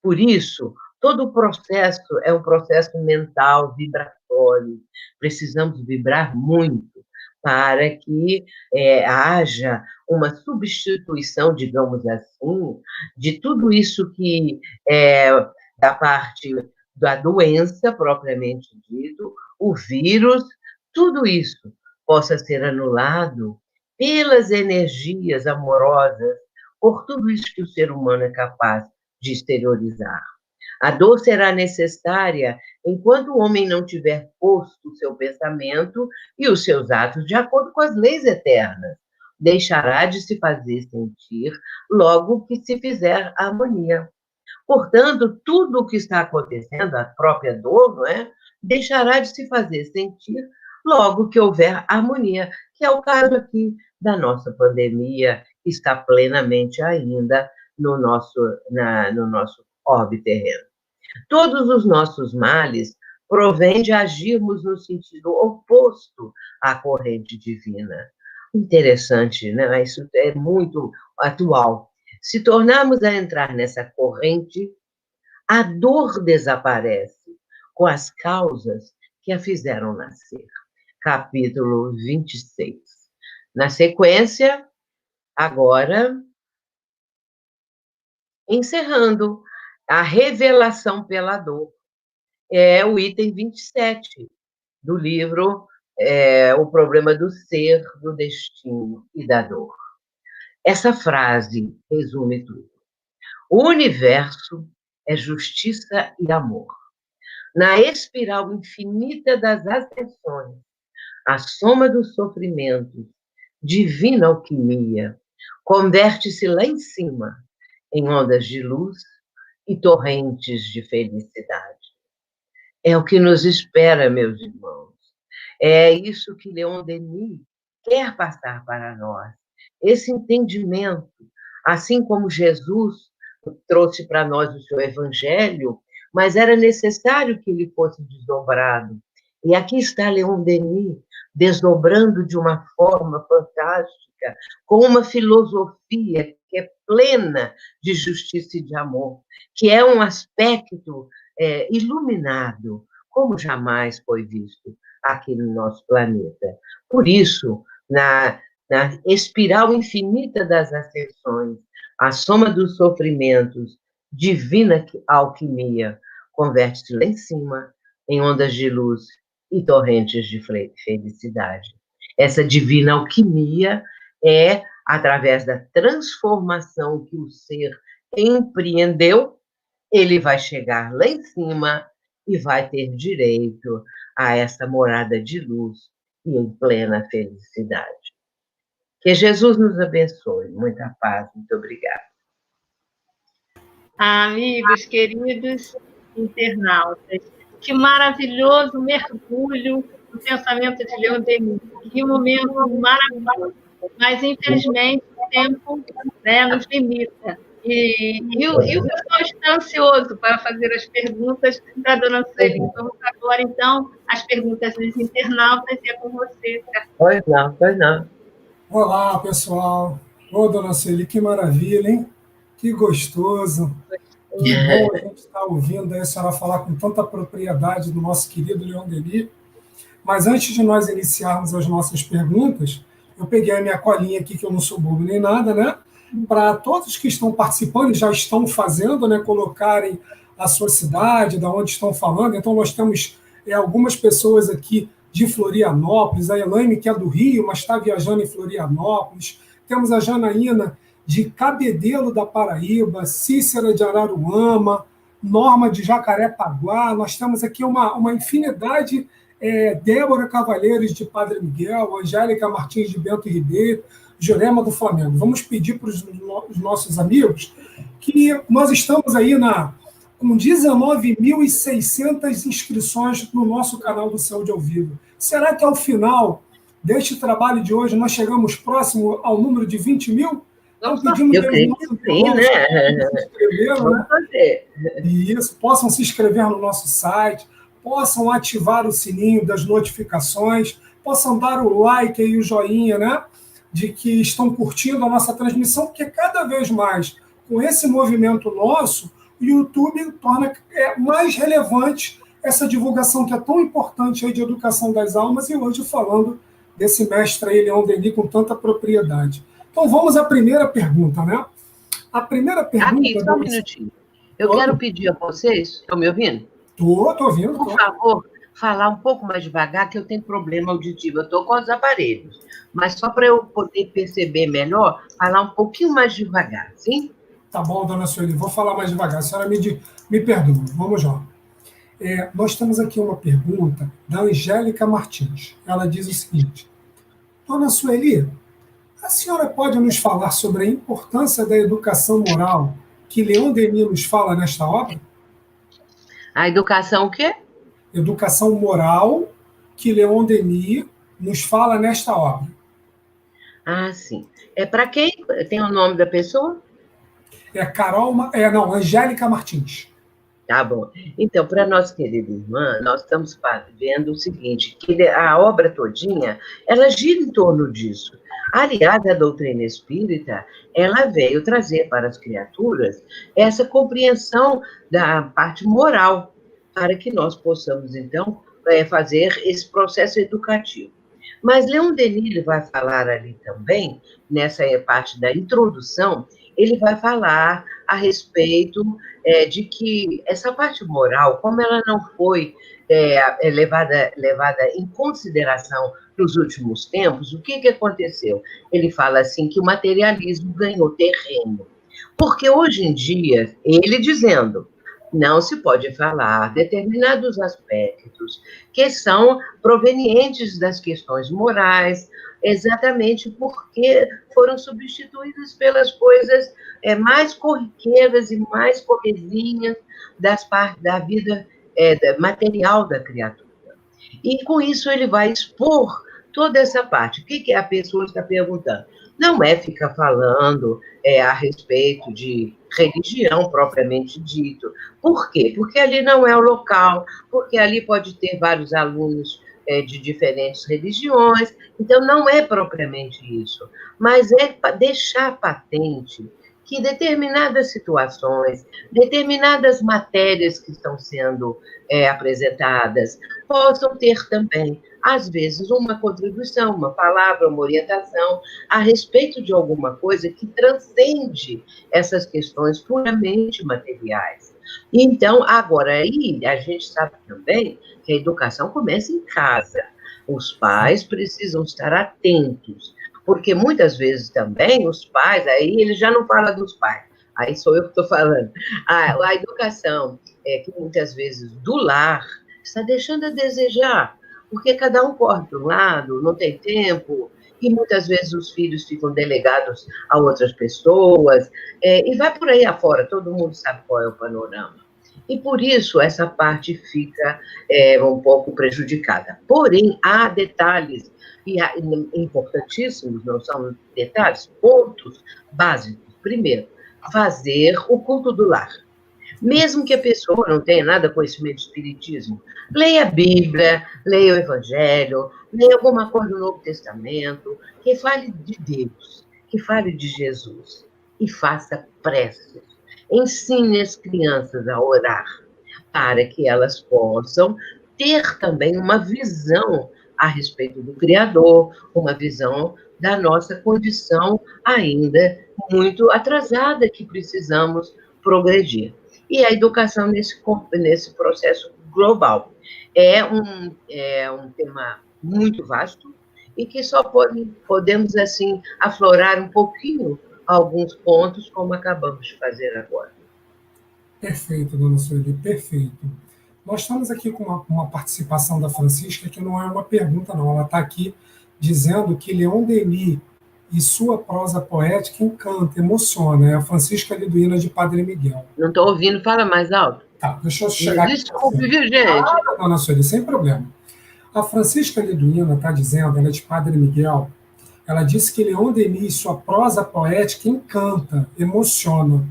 Por isso, todo o processo é um processo mental, vibratório. Precisamos vibrar muito para que haja uma substituição, digamos assim, de tudo isso que da parte da doença, propriamente dito, o vírus, tudo isso possa ser anulado pelas energias amorosas, por tudo isso que o ser humano é capaz de exteriorizar. A dor será necessária enquanto o homem não tiver posto o seu pensamento e os seus atos de acordo com as leis eternas. Deixará de se fazer sentir logo que se fizer harmonia. Portanto, tudo o que está acontecendo, a própria dor, não é? Deixará de se fazer sentir logo que houver harmonia, que é o caso aqui da nossa pandemia, que está plenamente ainda no nosso orbe terreno. Todos os nossos males provêm de agirmos no sentido oposto à corrente divina. Interessante, né? Isso é muito atual. Se tornarmos a entrar nessa corrente, a dor desaparece com as causas que a fizeram nascer. Capítulo 26. Na sequência, agora, encerrando, a revelação pela dor. É o item 27 do livro O Problema do Ser, do Destino e da Dor. Essa frase resume tudo. O universo é justiça e amor. Na espiral infinita das ascensões, a soma dos sofrimentos, divina alquimia, converte-se lá em cima em ondas de luz e torrentes de felicidade. É o que nos espera, meus irmãos. É isso que Leon Denis quer passar para nós. Esse entendimento, assim como Jesus trouxe para nós o seu evangelho, mas era necessário que ele fosse desdobrado. E aqui está Leon Denis, desdobrando de uma forma fantástica, com uma filosofia que é plena de justiça e de amor, que é um aspecto iluminado, como jamais foi visto aqui no nosso planeta. Por isso, na espiral infinita das ascensões, a soma dos sofrimentos, divina alquimia converte-se lá em cima em ondas de luz e torrentes de felicidade. Essa divina alquimia é através da transformação que o ser empreendeu, ele vai chegar lá em cima e vai ter direito a essa morada de luz e em plena felicidade. Que Jesus nos abençoe. Muita paz. Muito obrigada. Amigos, queridos internautas, que maravilhoso mergulho no pensamento de Leon Denis. Que momento maravilhoso. Mas, infelizmente, o tempo, né, nos limita. E o pessoal está ansioso para fazer as perguntas para a dona Sueli. Vamos agora, então, as perguntas dos internautas, e é com você. Pois não. Olá, pessoal. Ô, dona Sueli, que maravilha, hein? Que gostoso. Que bom a gente estar ouvindo a senhora falar com tanta propriedade do nosso querido Leon Denis. Mas antes de nós iniciarmos as nossas perguntas, eu peguei a minha colinha aqui, que eu não sou bobo nem nada, né? Para todos que estão participando e já estão fazendo, né, colocarem a sua cidade, de onde estão falando. Então, nós temos algumas pessoas aqui de Florianópolis, a Elaine, que é do Rio, mas está viajando em Florianópolis. Temos a Janaína, de Cabedelo da Paraíba, Cícera de Araruama, Norma de Jacarepaguá. Nós temos aqui uma infinidade, Débora Cavalheiros de Padre Miguel, Angélica Martins de Bento Ribeiro, Jurema do Flamengo. Vamos pedir para os nossos amigos que nós estamos aí com 19.600 inscrições no nosso canal do Saúde ao Vivo. Será que ao final deste trabalho de hoje nós chegamos próximo ao número de 20 mil? Então, pedimos eu creio que sim, né? Vamos fazer. Isso, possam se inscrever no nosso site, possam ativar o sininho das notificações, possam dar o like e o joinha, né? De que estão curtindo a nossa transmissão, porque cada vez mais, com esse movimento nosso, o YouTube torna mais relevante essa divulgação que é tão importante aí de educação das almas, e hoje falando desse mestre aí, Leon Denis, com tanta propriedade. Então, vamos à primeira pergunta, né? A primeira pergunta... Aqui, só um minutinho. Eu quero pedir a vocês... Estão me ouvindo? Estou ouvindo. Por favor, falar um pouco mais devagar, que eu tenho problema auditivo. Eu estou com os aparelhos. Mas só para eu poder perceber melhor, falar um pouquinho mais devagar, sim? Tá bom, dona Sueli, vou falar mais devagar. A senhora me perdoa. Vamos lá. Nós temos aqui uma pergunta da Angélica Martins. Ela diz o seguinte: dona Sueli, a senhora pode nos falar sobre a importância da educação moral que Leon Denis nos fala nesta obra? A educação o quê? Educação moral que Leon Denis nos fala nesta obra. Ah, sim. É para quem? Tem o nome da pessoa? Angélica Martins. Tá bom. Então, para nossa querida irmã, nós estamos vendo o seguinte, que a obra todinha, ela gira em torno disso. Aliada à doutrina espírita, ela veio trazer para as criaturas essa compreensão da parte moral, para que nós possamos, então, fazer esse processo educativo. Mas Leon Denis vai falar ali também, nessa parte da introdução, ele vai falar a respeito de que essa parte moral, como ela não foi levada em consideração nos últimos tempos, o que aconteceu? Ele fala assim que o materialismo ganhou terreno. Porque hoje em dia, ele dizendo, não se pode falar determinados aspectos que são provenientes das questões morais, exatamente porque foram substituídas pelas coisas mais corriqueiras e mais comezinhas das partes da vida material da criatura. E com isso ele vai expor toda essa parte. O que a pessoa está perguntando? Não é ficar falando a respeito de religião propriamente dito. Por quê? Porque ali não é o local, porque ali pode ter vários alunos de diferentes religiões, então não é propriamente isso, mas é deixar patente que determinadas situações, determinadas matérias que estão sendo apresentadas, possam ter também, às vezes, uma contribuição, uma palavra, uma orientação a respeito de alguma coisa que transcende essas questões puramente materiais. Então, agora, aí, a gente sabe também que a educação começa em casa. Os pais precisam estar atentos, porque muitas vezes também os pais, aí ele já não fala dos pais, aí sou eu que estou falando. A educação, que muitas vezes do lar, está deixando a desejar, porque cada um corre para um lado, não tem tempo, e muitas vezes os filhos ficam delegados a outras pessoas, e vai por aí afora, todo mundo sabe qual é o panorama. E por isso essa parte fica um pouco prejudicada. Porém, há detalhes, importantíssimos, não são detalhes, pontos básicos. Primeiro, fazer o culto do lar. Mesmo que a pessoa não tenha nada conhecimento de espiritismo, leia a Bíblia, leia o Evangelho, leia alguma coisa do Novo Testamento, que fale de Deus, que fale de Jesus, e faça preces. Ensine as crianças a orar, para que elas possam ter também uma visão a respeito do Criador, uma visão da nossa condição ainda muito atrasada, que precisamos progredir. E a educação nesse processo global é um tema muito vasto e que só podemos, assim, aflorar um pouquinho alguns pontos, como acabamos de fazer agora. Perfeito, dona Sueli, perfeito. Nós estamos aqui com uma participação da Francisca, que não é uma pergunta, não. Ela está aqui dizendo que Leon Denis e sua prosa poética encanta, emociona. É a Francisca Liduína de Padre Miguel. Não estou ouvindo, fala mais alto. Tá, deixa eu chegar aqui. Desculpe, viu, gente? Dona Sueli, sem problema. A Francisca Liduína está dizendo, ela é de Padre Miguel, ela disse que Leon Denis e sua prosa poética encanta, emociona.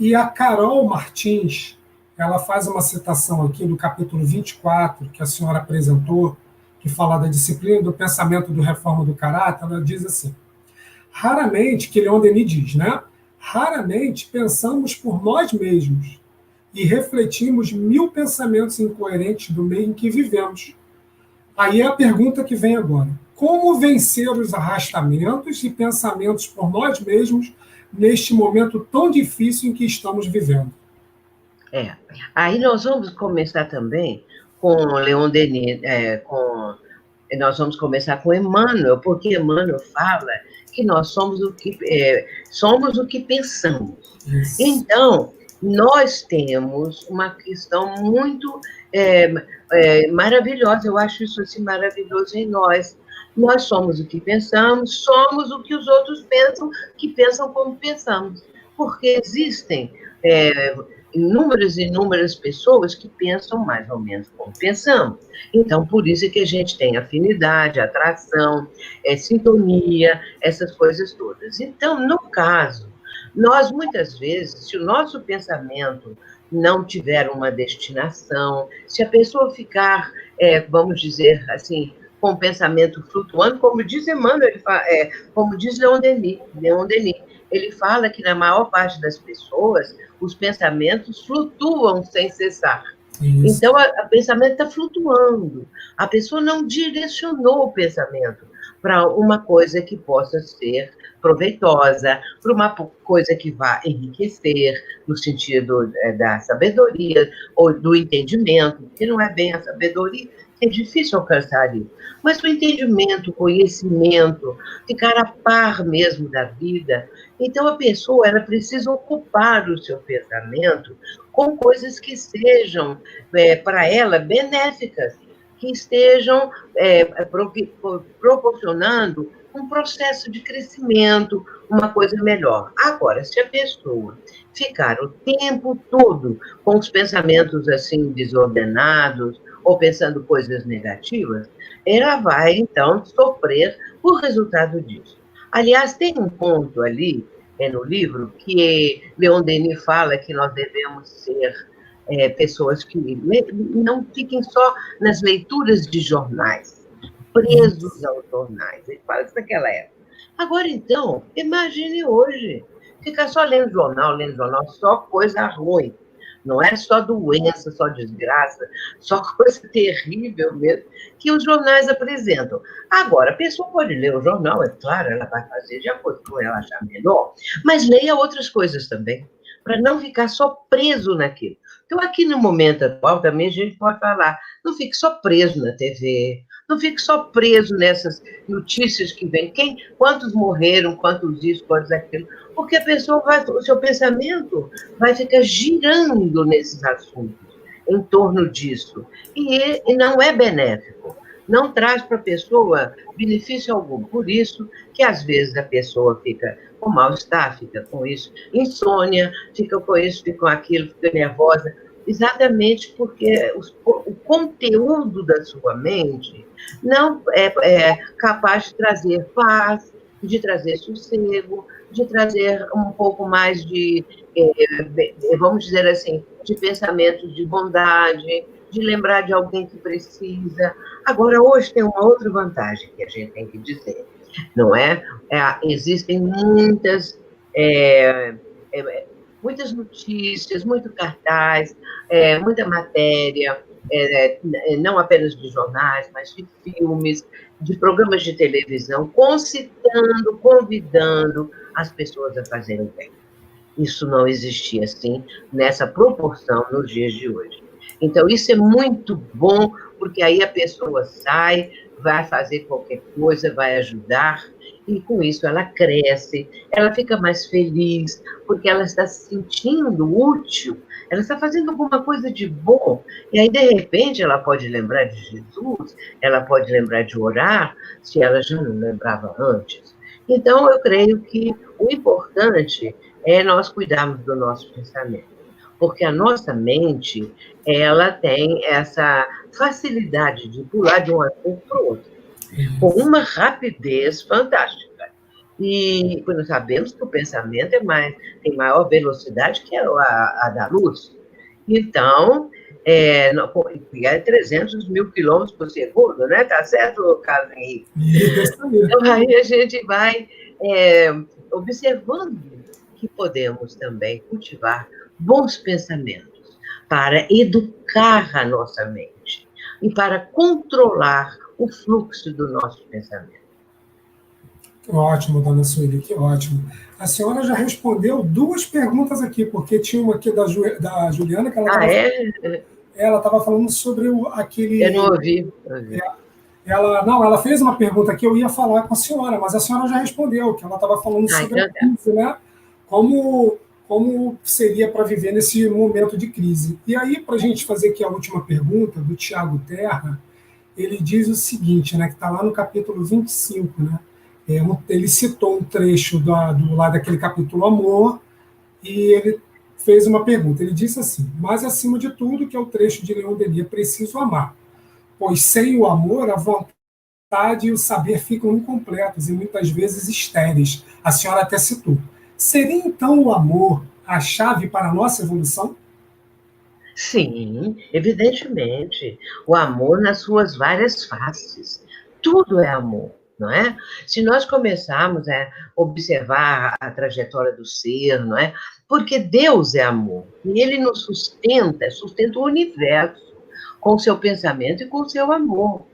E a Carol Martins, ela faz uma citação aqui do capítulo 24, que a senhora apresentou, que fala da disciplina do pensamento do reforma do caráter. Ela diz assim: raramente, que Leon Denis diz, né? Raramente pensamos por nós mesmos e refletimos 1000 pensamentos incoerentes do meio em que vivemos. Aí é a pergunta que vem agora: como vencer os arrastamentos e pensamentos por nós mesmos neste momento tão difícil em que estamos vivendo? Aí nós vamos começar também com Leon Denis, nós vamos começar com Emmanuel, porque Emmanuel fala que nós somos o que pensamos. Isso. Então, nós temos uma questão muito maravilhosa, eu acho isso assim maravilhoso em nós. Nós somos o que pensamos, somos o que os outros pensam, que pensam como pensamos. Porque existem inúmeras pessoas que pensam mais ou menos como pensamos. Então, por isso é que a gente tem afinidade, atração, sintonia, essas coisas todas. Então, no caso, nós muitas vezes, se o nosso pensamento não tiver uma destinação, se a pessoa ficar, vamos dizer assim, com o pensamento flutuando, como diz Emmanuel, como diz Leon Denis, ele fala que na maior parte das pessoas os pensamentos flutuam sem cessar. Isso. Então, o pensamento está flutuando. A pessoa não direcionou o pensamento para uma coisa que possa ser proveitosa, para uma coisa que vá enriquecer, no sentido da sabedoria ou do entendimento, que não é bem a sabedoria, é difícil alcançar isso. Mas o entendimento, o conhecimento, ficar a par mesmo da vida. Então, a pessoa ela precisa ocupar o seu pensamento com coisas que sejam, para ela, benéficas, que estejam proporcionando um processo de crescimento, uma coisa melhor. Agora, se a pessoa ficar o tempo todo com os pensamentos assim desordenados, ou pensando coisas negativas, ela vai, então, sofrer o resultado disso. Aliás, tem um ponto ali, no livro, que Leon Denis fala que nós devemos ser pessoas que não fiquem só nas leituras de jornais, presos aos jornais. Ele fala isso naquela época. Agora, então, imagine hoje, ficar só lendo jornal, só coisa ruim. Não é só doença, só desgraça, só coisa terrível mesmo que os jornais apresentam. Agora, a pessoa pode ler o jornal, é claro, ela vai fazer de acordo com o que ela achar melhor, mas leia outras coisas também, para não ficar só preso naquilo. Então, aqui no momento atual, também a gente pode falar, não fique só preso na TV, não fique só preso nessas notícias que vêm, quantos morreram, quantos isso, quantos aquilo, porque a pessoa o seu pensamento vai ficar girando nesses assuntos, em torno disso, e não é benéfico, não traz para a pessoa benefício algum, por isso que às vezes a pessoa fica com mal-estar, fica com isso, insônia, fica com isso, fica com aquilo, fica nervosa, exatamente porque o conteúdo da sua mente não é capaz de trazer paz, de trazer sossego, de trazer um pouco mais de, vamos dizer assim, de pensamentos de bondade, de lembrar de alguém que precisa. Agora, hoje tem uma outra vantagem que a gente tem que dizer, não é? Existem muitas notícias, muito cartaz, muita matéria, não apenas de jornais, mas de filmes, de programas de televisão, concitando, convidando as pessoas a fazerem bem. Isso não existia assim, nessa proporção nos dias de hoje. Então, isso é muito bom, porque aí a pessoa sai, vai fazer qualquer coisa, vai ajudar, e com isso ela cresce, ela fica mais feliz, porque ela está se sentindo útil, ela está fazendo alguma coisa de bom, e aí, de repente, ela pode lembrar de Jesus, ela pode lembrar de orar, se ela já não lembrava antes. Então, eu creio que o importante é nós cuidarmos do nosso pensamento, porque a nossa mente, ela tem essa facilidade de pular de um assunto para o outro, com uma rapidez fantástica. E nós sabemos que o pensamento tem maior velocidade que a da luz. Então, é 300 mil quilômetros por segundo, né? Tá certo, Carlos Henrique? Então, aí a gente vai observando que podemos também cultivar bons pensamentos para educar a nossa mente e para controlar o fluxo do nosso pensamento. Ótimo, dona Sueli, que ótimo. A senhora já respondeu 2 perguntas aqui, porque tinha uma aqui da Juliana, que ela estava falando sobre aquele... Eu não ouvi. Ela fez uma pergunta que eu ia falar com a senhora, mas a senhora já respondeu, que ela estava falando sobre a crise, né? Como seria para viver nesse momento de crise. E aí, para a gente fazer aqui a última pergunta, do Tiago Terra, ele diz o seguinte, né, que está lá no capítulo 25, né? Ele citou um trecho lá daquele capítulo Amor, e ele fez uma pergunta. Ele disse assim: mas, acima de tudo, que é o trecho de Leon Denis, é preciso amar, pois sem o amor, a vontade e o saber ficam incompletos e muitas vezes estéreis. A senhora até citou. Seria, então, o amor a chave para a nossa evolução? Sim, evidentemente. O amor nas suas várias faces. Tudo é amor, não é? Se nós começarmos a observar a trajetória do ser, não é? Porque Deus é amor. E Ele nos sustenta o universo com o seu pensamento e com o seu amor.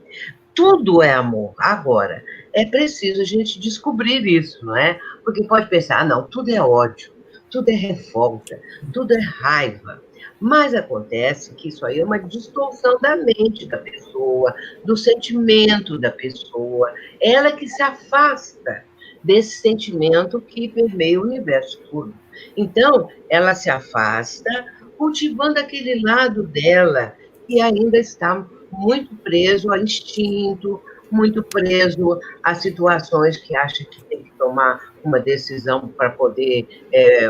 Tudo é amor. Agora, é preciso a gente descobrir isso, não é? Porque pode pensar, não, tudo é ódio, tudo é revolta, tudo é raiva. Mas acontece que isso aí é uma distorção da mente da pessoa, do sentimento da pessoa. Ela que se afasta desse sentimento que permeia o universo todo. Então, ela se afasta, cultivando aquele lado dela que ainda está muito preso ao instinto, muito preso a situações que acha que tem que tomar uma decisão para poder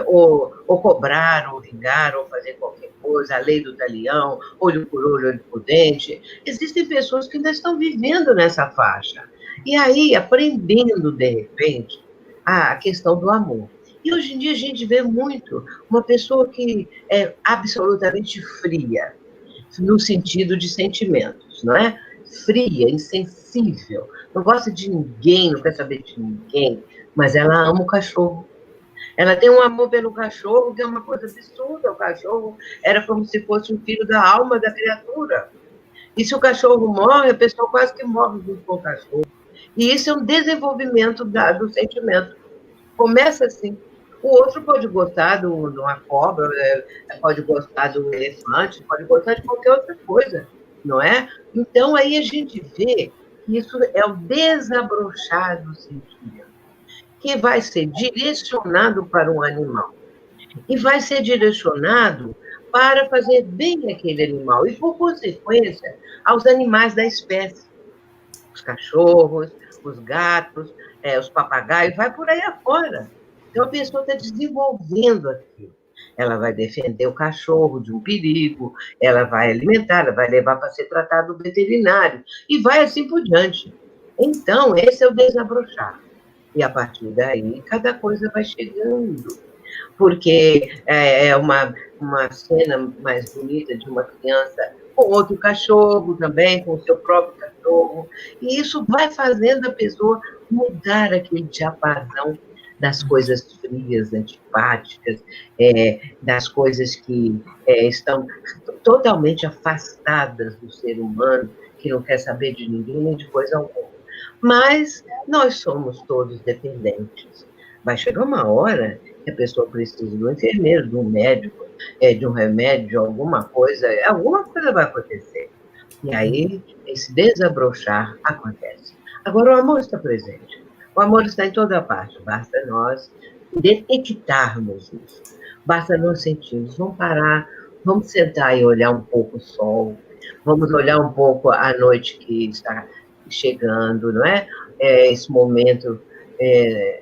ou cobrar, ou vingar, ou fazer qualquer coisa, a lei do talião, olho por olho, olho por dente. Existem pessoas que ainda estão vivendo nessa faixa. E aí, aprendendo, de repente, a questão do amor. E hoje em dia a gente vê muito uma pessoa que é absolutamente fria, no sentido de sentimentos, não é? Fria, insensível, não gosta de ninguém, não quer saber de ninguém, mas ela ama o cachorro, Ela tem um amor pelo cachorro, que é uma coisa absurda. O cachorro era como se fosse um filho da alma da criatura. E se o cachorro morre, a pessoa quase que morre junto com o cachorro. E isso é um desenvolvimento do sentimento. Começa assim. O outro pode gostar de uma cobra, pode gostar do elefante, pode gostar de qualquer outra coisa, não é? Então, aí a gente vê que isso é o desabrochar do sentimento, que vai ser direcionado para um animal. E vai ser direcionado para fazer bem àquele animal. E, por consequência, aos animais da espécie. Os cachorros, os gatos, os papagaios, vai por aí afora. Então, a pessoa está desenvolvendo aquilo. Ela vai defender o cachorro de um perigo, ela vai alimentar, ela vai levar para ser tratado no veterinário, e vai assim por diante. Então, esse é o desabrochar. E, a partir daí, cada coisa vai chegando. Porque é uma cena mais bonita de uma criança com outro cachorro também, com o seu próprio cachorro, e isso vai fazendo a pessoa mudar aquele diapasão das coisas frias, antipáticas, das coisas que estão totalmente afastadas do ser humano, que não quer saber de ninguém nem de coisa alguma. Mas nós somos todos dependentes. Vai chegar uma hora que a pessoa precisa de um enfermeiro, de um médico, de um remédio, de alguma coisa vai acontecer. E aí, esse desabrochar acontece. Agora, o amor está presente. O amor está em toda parte. Basta nós detectarmos isso. Basta nós sentirmos. Vamos parar, vamos sentar e olhar um pouco o sol, vamos olhar um pouco a noite que está chegando, não é? Esse momento.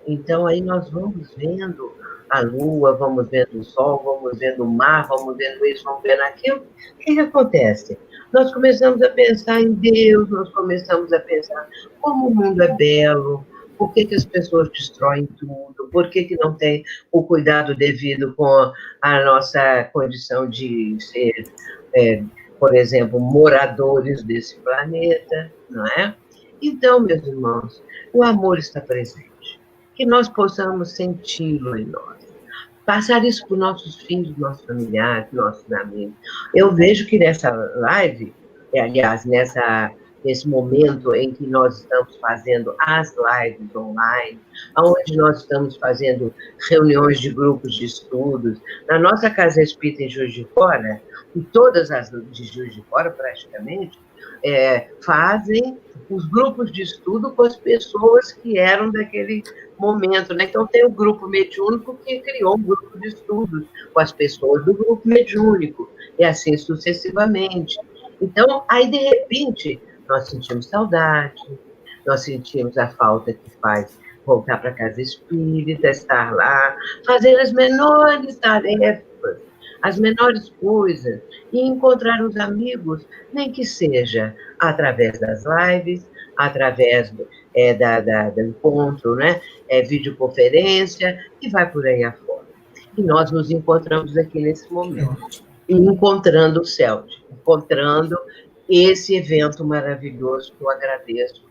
Então, aí nós vamos vendo a lua, vamos vendo o sol, vamos vendo o mar, vamos vendo isso, vamos vendo aquilo. O que acontece? Nós começamos a pensar em Deus, nós começamos a pensar como o mundo é belo, por que as pessoas destroem tudo, por que não tem o cuidado devido com a nossa condição de ser, por exemplo, moradores desse planeta, não é? Então, meus irmãos, o amor está presente. Que nós possamos senti-lo em nós. Passar isso para os nossos filhos, nossos familiares, nossos amigos. Eu vejo que nessa live, aliás, nesse momento em que nós estamos fazendo as lives online, onde nós estamos fazendo reuniões de grupos de estudos, na nossa Casa Espírita em Juiz de Fora, e todas as de Juiz de Fora, praticamente, fazem os grupos de estudo com as pessoas que eram daquele momento, né? Então, tem o grupo mediúnico que criou um grupo de estudos com as pessoas do grupo mediúnico, e assim sucessivamente. Então, aí, de repente, nós sentimos saudade, nós sentimos a falta que faz voltar para a casa espírita, estar lá, fazer as menores tarefas, as menores coisas, e encontrar os amigos, nem que seja através das lives, através do encontro, né? Videoconferência, e vai por aí afora. E nós nos encontramos aqui nesse momento, e encontrando o céu, encontrando esse evento maravilhoso, que eu agradeço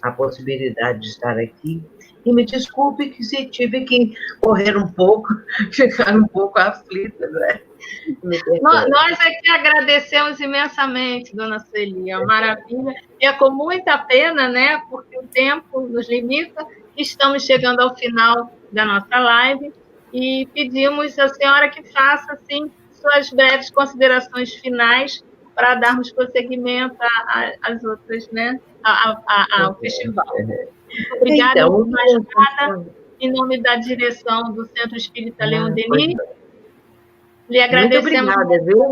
a possibilidade de estar aqui. E me desculpe que se tive que correr um pouco, ficar um pouco aflita, não é? Nós é que agradecemos imensamente, dona Celia, maravilha. E é com muita pena, né, porque o tempo nos limita, estamos chegando ao final da nossa live e pedimos à senhora que faça, assim, suas breves considerações finais para darmos prosseguimento às outras, né, ao festival. Obrigada, então, em nome da direção do Centro Espírita Leon Denis. Lhe agradecemos. Muito obrigada, viu?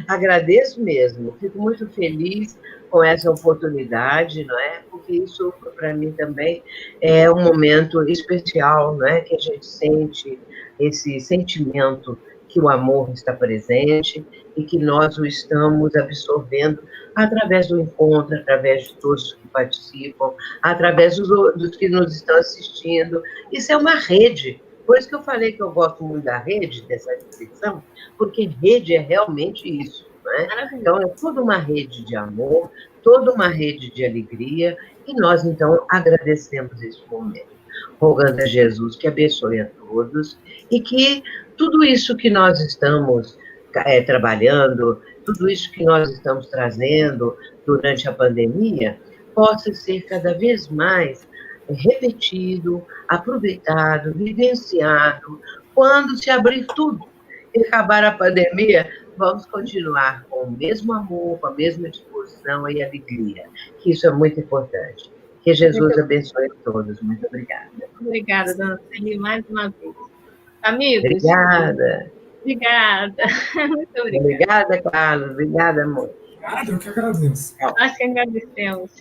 Agradeço mesmo. Fico muito feliz com essa oportunidade, não é? Porque isso, para mim, também é um momento especial, não é? Que a gente sente esse sentimento que o amor está presente e que nós o estamos absorvendo através do encontro, através de todos que participam, através dos que nos estão assistindo. Isso é uma rede. Por isso que eu falei que eu gosto muito da rede, dessa descrição, porque rede é realmente isso, né? Então, é toda uma rede de amor, toda uma rede de alegria, e nós, então, agradecemos esse momento. rogando a Jesus que abençoe a todos e que tudo isso que nós estamos trabalhando, tudo isso que nós estamos trazendo durante a pandemia, possa ser cada vez mais repetido, aproveitado, vivenciado, quando se abrir tudo e acabar a pandemia, vamos continuar com o mesmo amor, com a mesma disposição e alegria, que isso é muito importante. Que Jesus abençoe a todos. Muito obrigada. Obrigada, dona Celi, mais uma vez. Amigos. Obrigada. Obrigada. Muito obrigada. Obrigada, Carlos. Obrigada, amor. Eu que agradeço. Nós que agradecemos.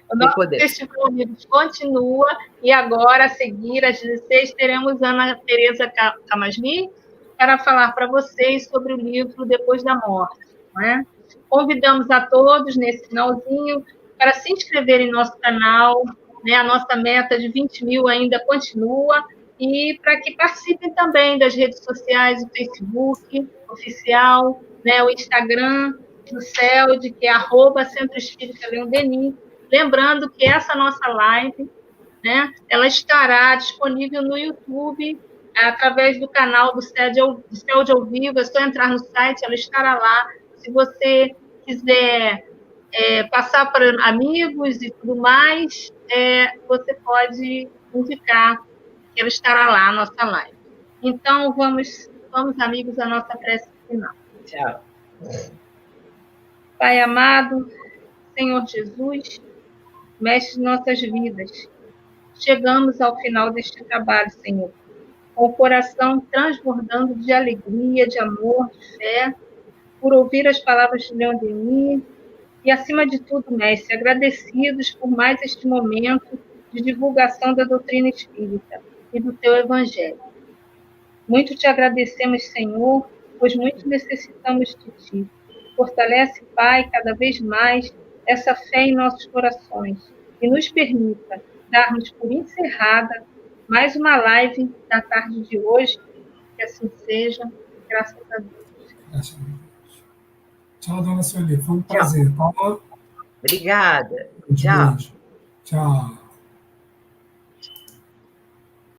O Que nosso poder. festival Amigos continua e agora, a seguir, às 16, teremos Ana Tereza Camasmi para falar para vocês sobre o livro Depois da Morte. Não é? Convidamos a todos, nesse finalzinho, para se inscreverem em nosso canal, né? A nossa meta de 20 mil ainda continua, e para que participem também das redes sociais, o Facebook oficial, né? O Instagram do CELD, que é @Centro Espírita Leon Denis. Lembrando que essa nossa live, né, ela estará disponível no YouTube, através do canal do CELD ao Vivo. É só entrar no site, ela estará lá. Se você quiser passar para amigos e tudo mais, você pode indicar que ela estará lá, a nossa live. Então, vamos amigos, à nossa prece final. Tchau. Pai amado, Senhor Jesus, mestre de nossas vidas, chegamos ao final deste trabalho, Senhor, com o coração transbordando de alegria, de amor, de fé, por ouvir as palavras de Leon Denis e, acima de tudo, mestre, agradecidos por mais este momento de divulgação da doutrina espírita e do teu evangelho. Muito te agradecemos, Senhor, pois muito necessitamos de ti. Fortalece, Pai, cada vez mais essa fé em nossos corações e nos permita darmos por encerrada mais uma live da tarde de hoje. Que assim seja, graças a Deus. Graças a Deus. Tchau, dona Sueli. Foi um prazer. Tá? Obrigada. Tchau. Tchau.